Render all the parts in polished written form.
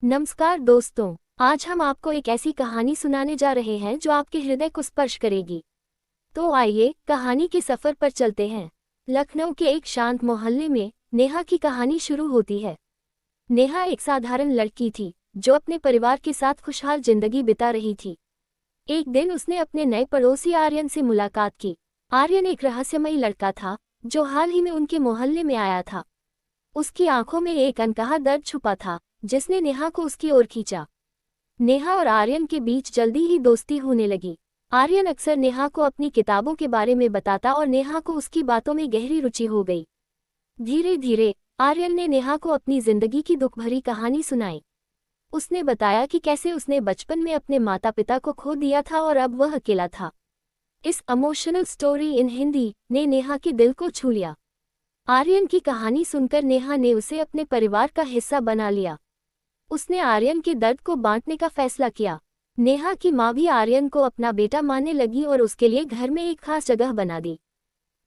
नमस्कार दोस्तों, आज हम आपको एक ऐसी कहानी सुनाने जा रहे हैं जो आपके हृदय को स्पर्श करेगी। तो आइए कहानी के सफर पर चलते हैं। लखनऊ के एक शांत मोहल्ले में नेहा की कहानी शुरू होती है। नेहा एक साधारण लड़की थी जो अपने परिवार के साथ खुशहाल जिंदगी बिता रही थी। एक दिन उसने अपने नए पड़ोसी आर्यन से मुलाकात की। आर्यन एक रहस्यमयी लड़का था जो हाल ही में उनके मोहल्ले में आया था। उसकी आंखों में एक अनकहा दर्द छुपा था जिसने नेहा को उसकी ओर खींचा। नेहा और आर्यन के बीच जल्दी ही दोस्ती होने लगी। आर्यन अक्सर नेहा को अपनी किताबों के बारे में बताता और नेहा को उसकी बातों में गहरी रुचि हो गई। धीरे धीरे आर्यन ने नेहा को अपनी जिंदगी की दुख भरी कहानी सुनाई। उसने बताया कि कैसे उसने बचपन में अपने माता पिता को खो दिया था और अब वह अकेला था। इस इमोशनल स्टोरी इन हिंदी ने नेहा के दिल को छू लिया। आर्यन की कहानी सुनकर नेहा ने उसे अपने परिवार का हिस्सा बना लिया। उसने आर्यन के दर्द को बांटने का फैसला किया। नेहा की माँ भी आर्यन को अपना बेटा मानने लगी और उसके लिए घर में एक खास जगह बना दी।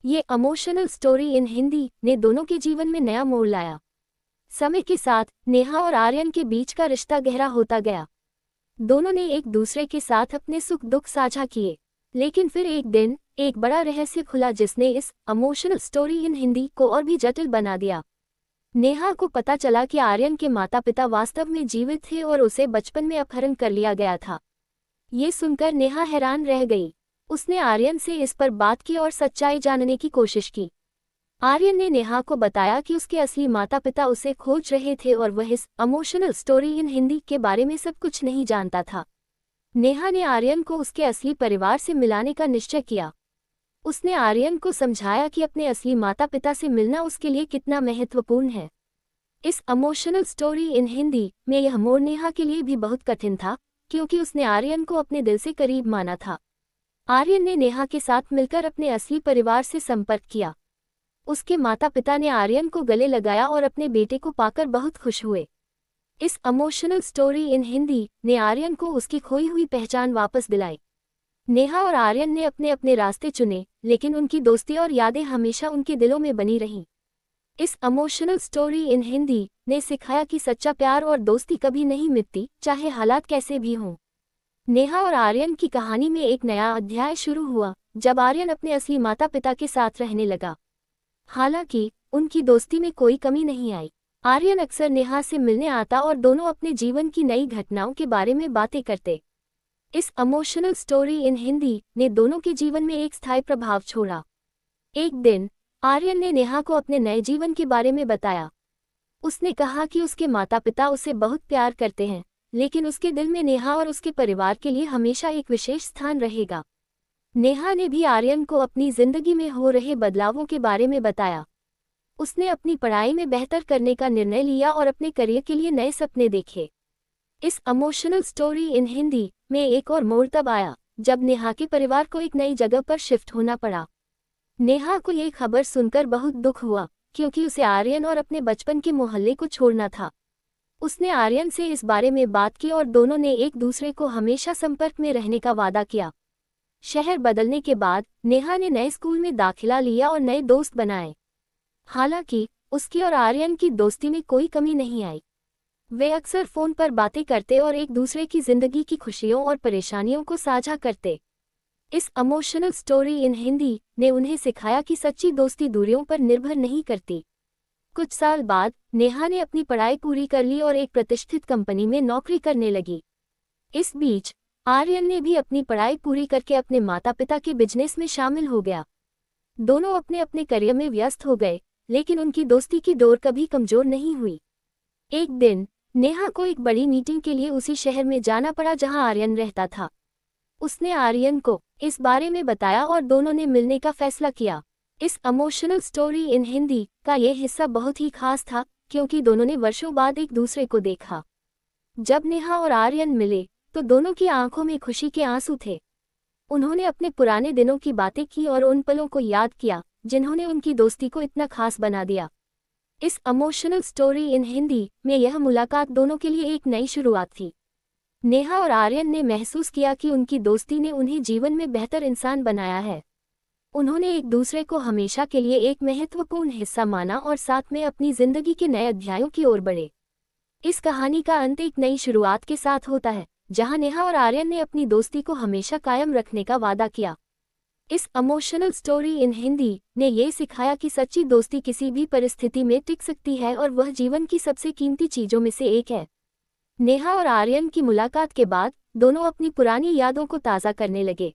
ये इमोशनल स्टोरी इन हिंदी ने दोनों के जीवन में नया मोड़ लाया। समय के साथ नेहा और आर्यन के बीच का रिश्ता गहरा होता गया। दोनों ने एक दूसरे के साथ अपने सुख दुख साझा किए। लेकिन फिर एक दिन एक बड़ा रहस्य खुला जिसने इस इमोशनल स्टोरी इन हिंदी को और भी जटिल बना दिया। नेहा को पता चला कि आर्यन के माता पिता वास्तव में जीवित थे और उसे बचपन में अपहरण कर लिया गया था। ये सुनकर नेहा हैरान रह गई। उसने आर्यन से इस पर बात की और सच्चाई जानने की कोशिश की। आर्यन ने नेहा को बताया कि उसके असली माता पिता उसे खोज रहे थे और वह इस इमोशनल स्टोरी इन हिंदी के बारे में सब कुछ नहीं जानता था। नेहा ने आर्यन को उसके असली परिवार से मिलाने का निश्चय किया। उसने आर्यन को समझाया कि अपने असली माता पिता से मिलना उसके लिए कितना महत्वपूर्ण है। इस इमोशनल स्टोरी इन हिंदी में यह मोड़ नेहा के लिए भी बहुत कठिन था, क्योंकि उसने आर्यन को अपने दिल से करीब माना था। आर्यन ने नेहा के साथ मिलकर अपने असली परिवार से संपर्क किया। उसके माता पिता ने आर्यन को गले लगाया और अपने बेटे को पाकर बहुत खुश हुए। इस इमोशनल स्टोरी इन हिंदी ने आर्यन को उसकी खोई हुई पहचान वापस दिलाई। नेहा और आर्यन ने अपने अपने रास्ते चुने, लेकिन उनकी दोस्ती और यादें हमेशा उनके दिलों में बनी रहीं। इस इमोशनल स्टोरी इन हिंदी ने सिखाया कि सच्चा प्यार और दोस्ती कभी नहीं मिटती, चाहे हालात कैसे भी हों। नेहा और आर्यन की कहानी में एक नया अध्याय शुरू हुआ जब आर्यन अपने असली माता पिता के साथ रहने लगा। हालांकि उनकी दोस्ती में कोई कमी नहीं आई। आर्यन अक्सर नेहा से मिलने आता और दोनों अपने जीवन की नई घटनाओं के बारे में बातें करते। इस इमोशनल स्टोरी इन हिंदी ने दोनों के जीवन में एक स्थायी प्रभाव छोड़ा। एक दिन आर्यन ने नेहा को अपने नए जीवन के बारे में बताया। उसने कहा कि उसके माता पिता उसे बहुत प्यार करते हैं, लेकिन उसके दिल में नेहा और उसके परिवार के लिए हमेशा एक विशेष स्थान रहेगा। नेहा ने भी आर्यन को अपनी जिंदगी में हो रहे बदलावों के बारे में बताया। उसने अपनी पढ़ाई में बेहतर करने का निर्णय लिया और अपने करियर के लिए नए सपने देखे। इस इमोशनल स्टोरी इन हिंदी में एक और मोड़ तब आया जब नेहा के परिवार को एक नई जगह पर शिफ्ट होना पड़ा। नेहा को ये खबर सुनकर बहुत दुख हुआ, क्योंकि उसे आर्यन और अपने बचपन के मोहल्ले को छोड़ना था। उसने आर्यन से इस बारे में बात की और दोनों ने एक दूसरे को हमेशा संपर्क में रहने का वादा किया। शहर बदलने के बाद नेहा ने नए स्कूल में दाखिला लिया और नए दोस्त बनाए। हालांकि उसकी और आर्यन की दोस्ती में कोई कमी नहीं आई। वे अक्सर फोन पर बातें करते और एक दूसरे की जिंदगी की खुशियों और परेशानियों को साझा करते। इस इमोशनल स्टोरी इन हिंदी ने उन्हें सिखाया कि सच्ची दोस्ती दूरियों पर निर्भर नहीं करती। कुछ साल बाद नेहा ने अपनी पढ़ाई पूरी कर ली और एक प्रतिष्ठित कंपनी में नौकरी करने लगी। इस बीच आर्यन ने भी अपनी पढ़ाई पूरी करके अपने माता पिता के बिजनेस में शामिल हो गया। दोनों अपने अपने करियर में व्यस्त हो गए, लेकिन उनकी दोस्ती की डोर कभी कमजोर नहीं हुई। एक दिन नेहा को एक बड़ी मीटिंग के लिए उसी शहर में जाना पड़ा जहां आर्यन रहता था। उसने आर्यन को इस बारे में बताया और दोनों ने मिलने का फैसला किया। इस इमोशनल स्टोरी इन हिंदी का ये हिस्सा बहुत ही खास था, क्योंकि दोनों ने वर्षों बाद एक दूसरे को देखा। जब नेहा और आर्यन मिले तो दोनों की आंखों में खुशी के आंसू थे। उन्होंने अपने पुराने दिनों की बातें की और उन पलों को याद किया जिन्होंने उनकी दोस्ती को इतना खास बना दिया। इस इमोशनल स्टोरी इन हिंदी में यह मुलाकात दोनों के लिए एक नई शुरुआत थी। नेहा और आर्यन ने महसूस किया कि उनकी दोस्ती ने उन्हें जीवन में बेहतर इंसान बनाया है। उन्होंने एक दूसरे को हमेशा के लिए एक महत्वपूर्ण हिस्सा माना और साथ में अपनी जिंदगी के नए अध्यायों की ओर बढ़े। इस कहानी का अंत एक नई शुरुआत के साथ होता है, जहां नेहा और आर्यन ने अपनी दोस्ती को हमेशा कायम रखने का वादा किया। इस इमोशनल स्टोरी इन हिंदी ने ये सिखाया कि सच्ची दोस्ती किसी भी परिस्थिति में टिक सकती है और वह जीवन की सबसे कीमती चीजों में से एक है। नेहा और आर्यन की मुलाकात के बाद दोनों अपनी पुरानी यादों को ताज़ा करने लगे।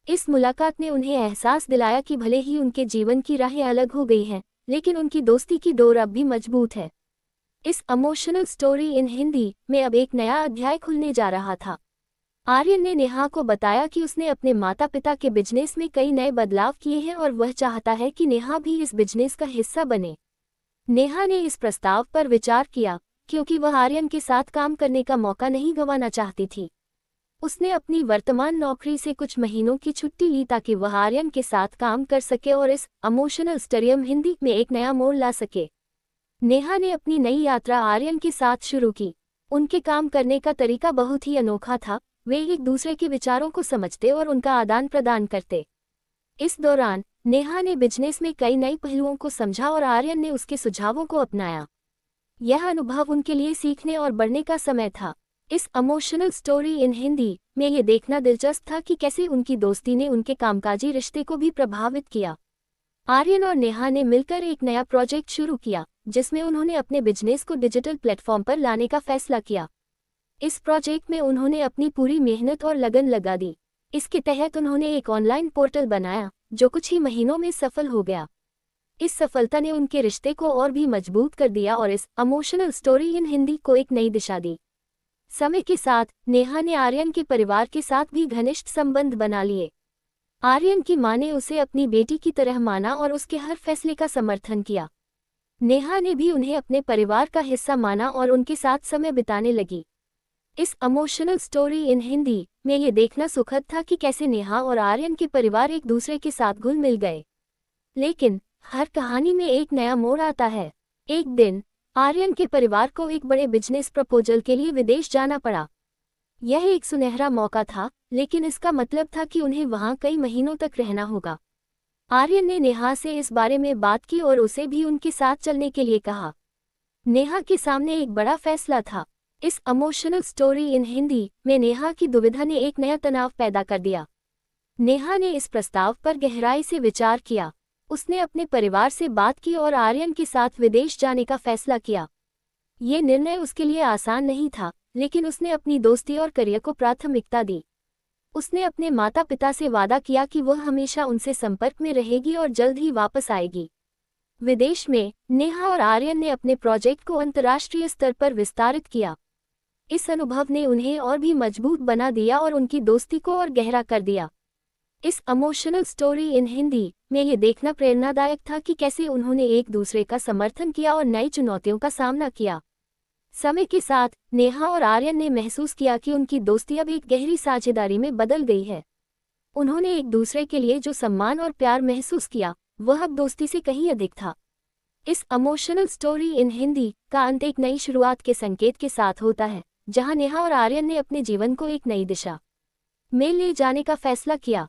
इस मुलाकात ने उन्हें एहसास दिलाया कि भले ही उनके जीवन की राहें अलग हो गई हैं, लेकिन उनकी दोस्ती की डोर अब भी मजबूत है। इस इमोशनल स्टोरी इन हिंदी में अब एक नया अध्याय खुलने जा रहा था। आर्यन ने नेहा को बताया कि उसने अपने माता पिता के बिजनेस में कई नए बदलाव किए हैं और वह चाहता है कि नेहा भी इस बिजनेस का हिस्सा बने। नेहा ने इस प्रस्ताव पर विचार किया, क्योंकि वह आर्यन के साथ काम करने का मौका नहीं गंवाना चाहती थी। उसने अपनी वर्तमान नौकरी से कुछ महीनों की छुट्टी ली ताकि वह आर्यन के साथ काम कर सके और इस इमोशनल स्टोरी हिंदी में एक नया मोड़ ला सके। नेहा ने अपनी नई यात्रा आर्यन के साथ शुरू की। उनके काम करने का तरीका बहुत ही अनोखा था। वे एक दूसरे के विचारों को समझते और उनका आदान प्रदान करते। इस दौरान नेहा ने बिजनेस में कई नए पहलुओं को समझा और आर्यन ने उसके सुझावों को अपनाया। यह अनुभव उनके लिए सीखने और बढ़ने का समय था। इस इमोशनल स्टोरी इन हिंदी में ये देखना दिलचस्प था कि कैसे उनकी दोस्ती ने उनके कामकाजी रिश्ते को भी प्रभावित किया। आर्यन और नेहा ने मिलकर एक नया प्रोजेक्ट शुरू किया, जिसमें उन्होंने अपने बिजनेस को डिजिटल प्लेटफॉर्म पर लाने का फैसला किया। इस प्रोजेक्ट में उन्होंने अपनी पूरी मेहनत और लगन लगा दी। इसके तहत उन्होंने एक ऑनलाइन पोर्टल बनाया, जो कुछ ही महीनों में सफल हो गया। इस सफलता ने उनके रिश्ते को और भी मजबूत कर दिया और इस इमोशनल स्टोरी इन हिंदी को एक नई दिशा दी। समय के साथ नेहा ने आर्यन के परिवार के साथ भी घनिष्ठ संबंध बना लिए। आर्यन की मां ने उसे अपनी बेटी की तरह माना और उसके हर फैसले का समर्थन किया। नेहा ने भी उन्हें अपने परिवार का हिस्सा माना और उनके साथ समय बिताने लगी। इस इमोशनल स्टोरी इन हिंदी में ये देखना सुखद था कि कैसे नेहा और आर्यन के परिवार एक दूसरे के साथ घुल मिल गए। लेकिन हर कहानी में एक नया मोड़ आता है। एक दिन आर्यन के परिवार को एक बड़े बिजनेस प्रपोजल के लिए विदेश जाना पड़ा। यह एक सुनहरा मौका था, लेकिन इसका मतलब था कि उन्हें वहां कई महीनों तक रहना होगा। आर्यन ने नेहा से इस बारे में बात की और उसे भी उनके साथ चलने के लिए कहा। नेहा के सामने एक बड़ा फैसला था। इस इमोशनल स्टोरी इन हिंदी में नेहा की दुविधा ने एक नया तनाव पैदा कर दिया। नेहा ने इस प्रस्ताव पर गहराई से विचार किया। उसने अपने परिवार से बात की और आर्यन के साथ विदेश जाने का फैसला किया। ये निर्णय उसके लिए आसान नहीं था, लेकिन उसने अपनी दोस्ती और करियर को प्राथमिकता दी। उसने अपने माता पिता से वादा किया कि वह हमेशा उनसे संपर्क में रहेगी और जल्द ही वापस आएगी। विदेश में नेहा और आर्यन ने अपने प्रोजेक्ट को अंतर्राष्ट्रीय स्तर पर विस्तारित किया। इस अनुभव ने उन्हें और भी मजबूत बना दिया और उनकी दोस्ती को और गहरा कर दिया। इस इमोशनल स्टोरी इन हिंदी में ये देखना प्रेरणादायक था कि कैसे उन्होंने एक दूसरे का समर्थन किया और नई चुनौतियों का सामना किया। समय के साथ नेहा और आर्यन ने महसूस किया कि उनकी दोस्ती अब एक गहरी साझेदारी में बदल गई है। उन्होंने एक दूसरे के लिए जो सम्मान और प्यार महसूस किया, वह अब दोस्ती से कहीं अधिक था। इस इमोशनल स्टोरी इन हिंदी का अंत एक नई शुरुआत के संकेत के साथ होता है, जहां नेहा और आर्यन ने अपने जीवन को एक नई दिशा में ले जाने का फैसला किया।